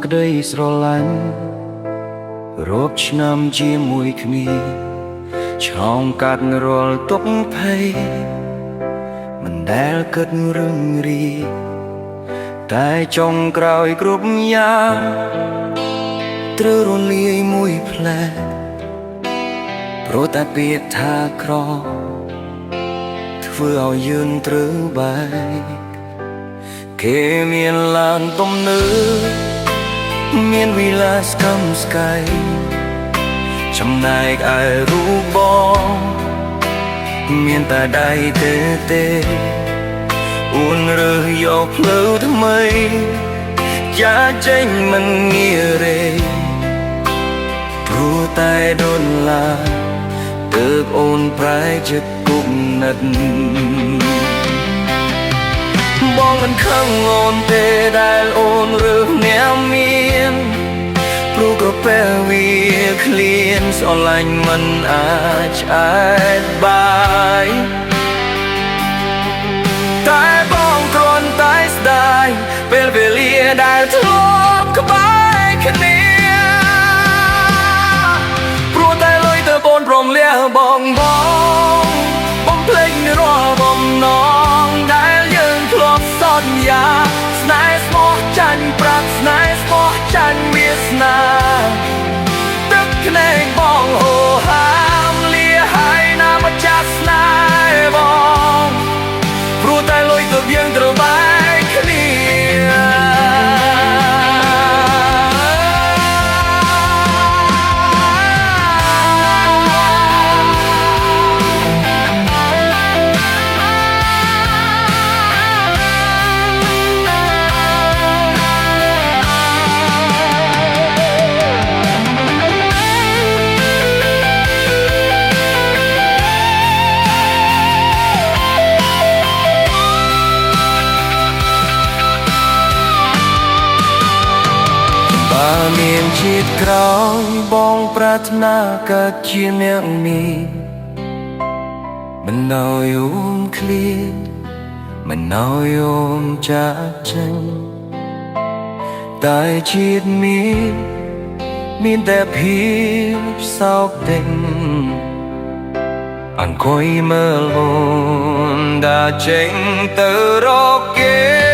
ក្តីស្រឡាញ់រាប់ឆ្នាំជាមួយគ្នាឆោមកាត់រាល់ទុក្ខភ័យមិនដែលគិតរឹងរីតែចុងក្រោយគ្រប់យ៉ាងត្រូវរលាយមួយផ្លែព្រោះតែពាក្យថាក្រធ្វើឲ្យយើងត្រូវបែកគេមានឡានទំនើបមានវិឡាសកំស្កៃចំណែកឯរូបបងមានតែដៃទេអួនរើសយកផ្លូវថ្មីយ៉ាចេញមិនងាយរេព្រោះតែដូនឡាទើបអូនប្រែចិត្តគុកណិតបងមិនខឹងអូនទេដែលអូនរើសអ្នកមានព្រោះក៏ពេលវាឃ្លានស្រឡាញ់មិនអាចឆ្អែតបាយតែបងគ្រាន់តែស្ដាយពេលវេលាដែលធ្លាប់ក្បែរគ្នាព្រោះតែលុយទៅបងព្រមលះបងបំភ្លេចរាល់បំណងដែលយើងធ្លាប់សន្យាស្នេហ៍ស្មោះចាញ់ប្រាប់ស្នេហ៍ស្មោះចាញ់វាសនាទឹកភ្នែកបងហូរហាមលាហើយណាម្ចាស់ស្នេហ៍បងព្រោះតែលុយទៅយើងត្រូវបែកគ្នាមានជាតិក្រោយបងប្រាថ្នាកើតជាអ្នកមានមិនឲ្យអូនឃ្លានមិនឲ្យអូនចាកចេញតែជាតិមានតែភាពសោកទិញអង្គុយមើលអូនដើរចេញទៅរកគេ